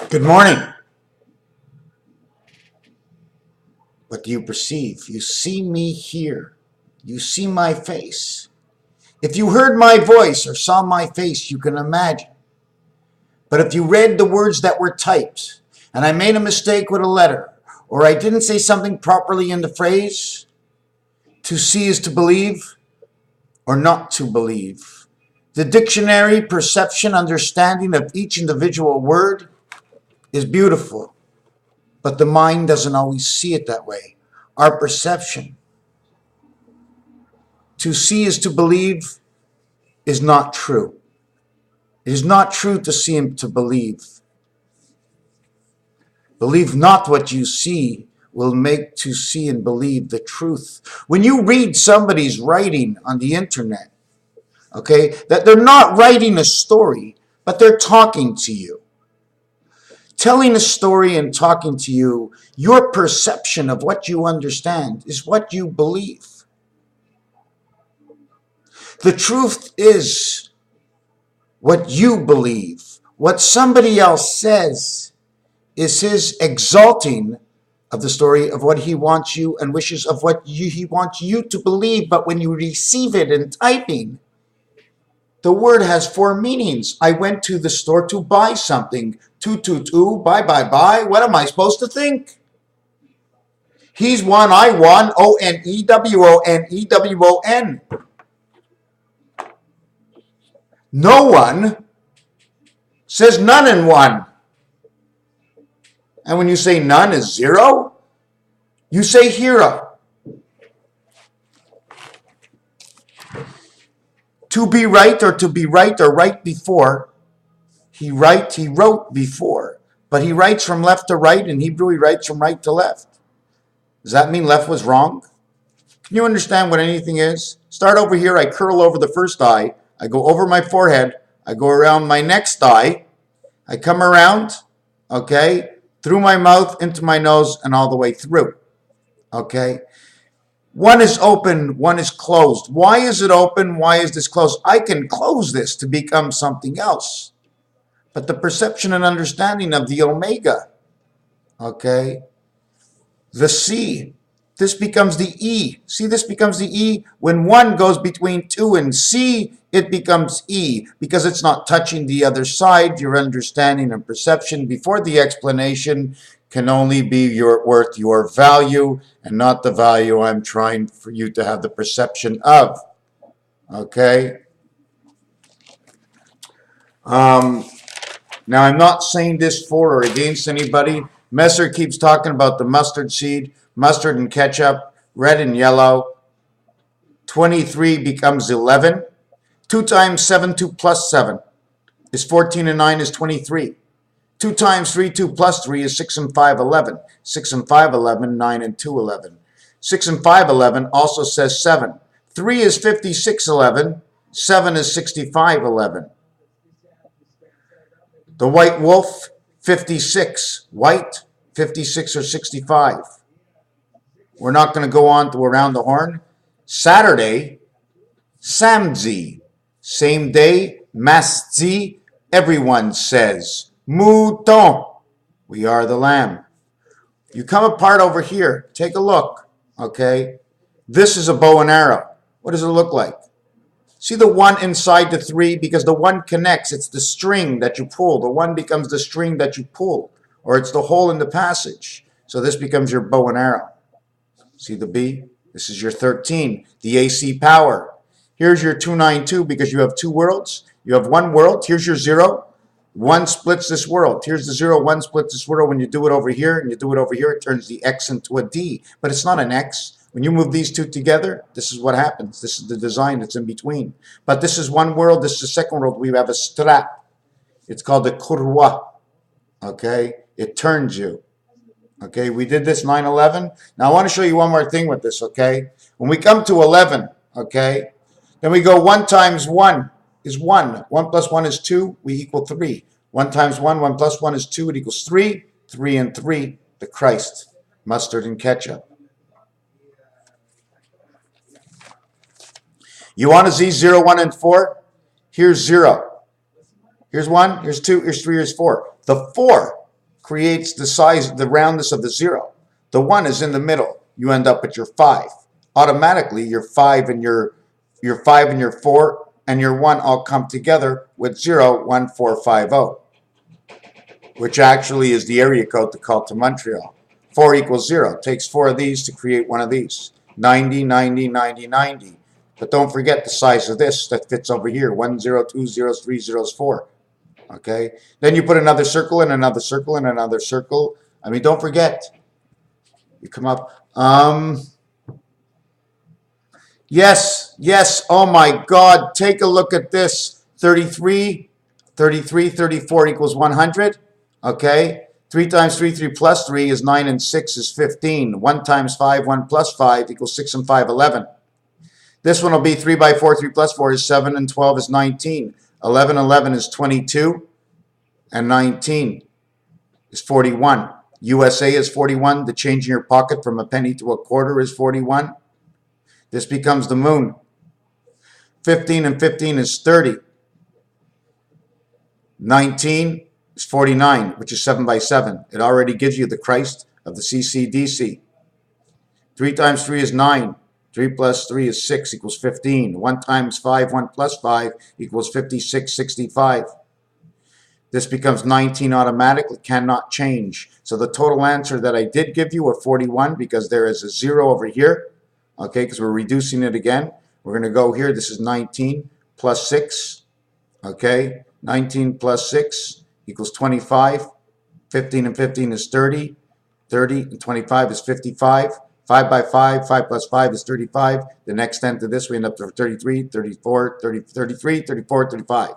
Good morning. What do you perceive? You see me here. You see my face. If you heard my voice or saw my face, you can imagine. But if you read the words that were typed, and I made a mistake with a letter, or I didn't say something properly in the phrase, to see is to believe or not to believe. The dictionary, perception, understanding of each individual word is beautiful, but the mind doesn't always see it that way. Our perception, to see is to believe, is not true. It is not true to see and to believe. Believe not what you see will make to see and believe the truth. When you read somebody's writing on the internet, okay, that they're not writing a story, but they're talking to you. Telling a story and talking to you, your perception of what you understand is what you believe. The truth is what you believe. What somebody else says is his exalting of the story of what he wants you and wishes of what he wants you to believe. But when you receive it in typing, the word has four meanings. I went to the store to buy something. Two, buy, buy. What am I supposed to think? He's won, I won, ONEWONEWON. No one says none in one. And when you say none is zero, you say hero. To be right or right before. He wrote before. But he writes from left to right. In Hebrew, he writes from right to left. Does that mean left was wrong? Can you understand what anything is? Start over here. I curl over the first eye. I go over my forehead. I go around my next eye. I come around, okay, through my mouth, into my nose, and all the way through. Okay? One is open, one is closed. Why is it open? Why is this closed? I can close this to become something else. But the perception and understanding of the omega, okay, the C, this becomes the E. See, this becomes the E. When one goes between two and C, it becomes E because it's not touching the other side. Your understanding and perception before the explanation can only be worth your value and not the value I'm trying for you to have the perception of. Okay? Now, I'm not saying this for or against anybody. Messer keeps talking about the mustard seed, mustard and ketchup, red and yellow. 23 becomes 11. 2 times 7, 2 plus 7 is 14, and 9 is 23. 2 times 3, 2 plus 3 is 6 and 5, 11. 6 and 5, 11. 9 and 2, 11. 6 and 5, 11 also says 7. 3 is 56, 11. 7 is 65, 11. The white wolf, 56. White, 56 or 65. We're not going to go on to around the horn. Saturday, Samzi. Same day, Maszi. Everyone says, Mouton. We are the lamb. You come apart over here. Take a look. Okay? This is a bow and arrow. What does it look like? See the 1 inside the 3 because the 1 connects. It's the string that you pull. The 1 becomes the string that you pull. Or it's the hole in the passage. So this becomes your bow and arrow. See the B? This is your 13. The AC power. Here's your 292 because you have two worlds. You have one world. Here's your 0. 1 splits this world. Here's the 0. 1 splits this world. When you do it over here and you do it over here, it turns the X into a D. But it's not an X. When you move these two together, this is what happens. This is the design that's in between. But this is one world. This is the second world. We have a strap. It's called the kurwa. Okay? It turns you. Okay? We did this 9/11. Now I want to show you one more thing with this. Okay? When we come to 11, okay, then we go 1 times 1 is 1. 1 plus 1 is 2. We equal 3. 1 times 1, 1 plus 1 is 2. It equals 3. 3 and 3, the Christ, mustard and ketchup. You want to see 0, 1, and 4? Here's 0. Here's 1, here's 2, here's 3, here's 4. The 4 creates the size, the roundness of the 0. The 1 is in the middle. You end up at your 5. Automatically, your 5 and your 4 and your 1 all come together with 01450, which actually is the area code to call to Montreal. 4 equals 0. It takes 4 of these to create one of these. 90, 90, 90, 90. But don't forget the size of this that fits over here. 1, 0, 2 zeros, 3 zeros, 4. Okay? Then you put another circle and another circle and another circle. I mean, don't forget. You come up. Yes, yes. Oh my God. Take a look at this. 33, 34 equals 100. Okay? 3 times 3, 3 plus 3 is 9 and 6 is 15. 1 times 5, 1 plus 5 equals 6 and 5, 11. This one will be 3 by 4, 3 plus 4 is 7 and 12 is 19. 11, 11 is 22 and 19 is 41. USA is 41. The change in your pocket from a penny to a quarter is 41. This becomes the moon. 15 and 15 is 30. 19 is 49, which is 7 by 7. It already gives you the Christ of the CCDC. 3 times 3 is 9. 3 plus 3 is 6 equals 15. 1 times 5, 1 plus 5 equals 56, 65. This becomes 19 automatically, cannot change. So the total answer that I did give you are 41 because there is a 0 over here. Okay, because we're reducing it again. We're going to go here. This is 19 plus 6. Okay, 19 plus 6 equals 25. 15 and 15 is 30. 30 and 25 is 55. 5 by 5, 5 plus 5 is 35. The next 10 to this, we end up to 33, 34, 30, 33, 34, 35.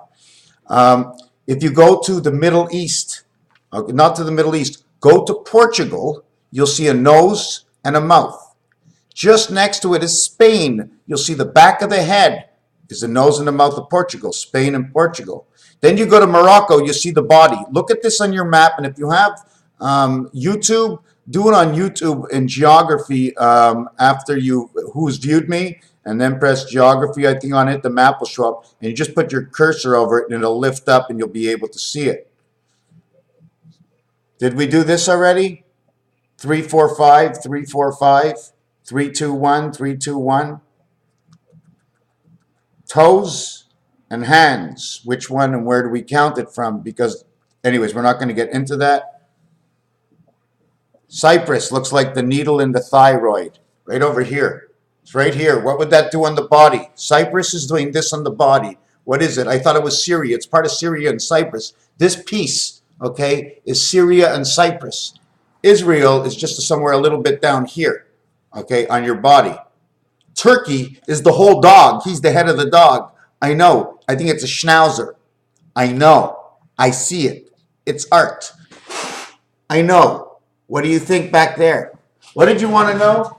If you go to the Middle East, okay, not to the Middle East, go to Portugal, you'll see a nose and a mouth. Just next to it is Spain. You'll see the back of the head is the nose and the mouth of Portugal, Spain and Portugal. Then you go to Morocco, you see the body. Look at this on your map, and if you have YouTube, do it on YouTube in geography after who's viewed me, and then press geography, I think, on it. The map will show up, and you just put your cursor over it, and it'll lift up, and you'll be able to see it. Did we do this already? 3, 4, 5, 3, 4, 5, 3, 2, 1, 3, 2, 1. Toes and hands. Which one and where do we count it from? Because, anyways, we're not going to get into that. Cypress looks like the needle in the thyroid. Right over here. It's right here. What would that do on the body? Cyprus is doing this on the body. What is it? I thought it was Syria. It's part of Syria and Cyprus. This piece, okay, is Syria and Cyprus. Israel is just somewhere a little bit down here, okay, on your body. Turkey is the whole dog. He's the head of the dog. I know. I think it's a schnauzer. I know. I see it. It's art. I know. What do you think back there? What did you want to know?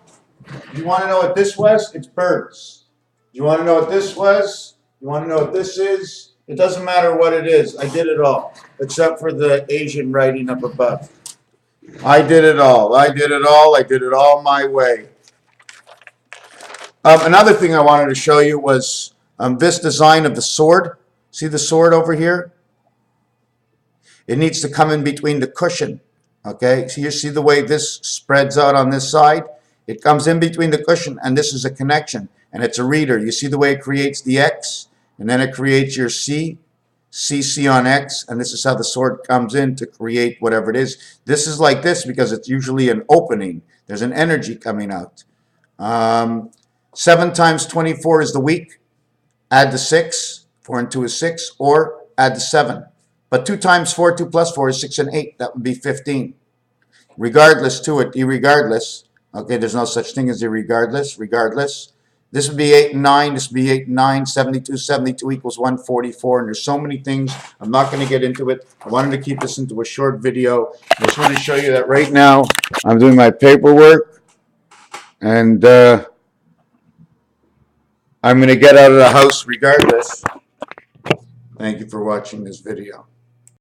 You want to know what this was? It's birds. You want to know what this was? You want to know what this is? It doesn't matter what it is. I did it all, except for the Asian writing up above. I did it all. I did it all. I did it all my way. Another thing I wanted to show you was this design of the sword. See the sword over here? It needs to come in between the cushion. Okay, so you see the way this spreads out on this side? It comes in between the cushion, and this is a connection, and it's a reader. You see the way it creates the X, and then it creates your C, CC on X, and this is how the sword comes in to create whatever it is. This is like this because it's usually an opening. There's an energy coming out. 7 times 24 is the week. Add the 6. 4 and 2 is 6, or add the 7. But 2 times 4, 2 plus 4 is 6 and 8. That would be 15. Regardless to it, irregardless. Okay, there's no such thing as irregardless. Regardless. This would be 8 and 9. This would be 8 and 9. 72, 72 equals 144. And there's so many things. I'm not going to get into it. I wanted to keep this into a short video. I just want to show you that right now I'm doing my paperwork. And I'm going to get out of the house regardless. Thank you for watching this video.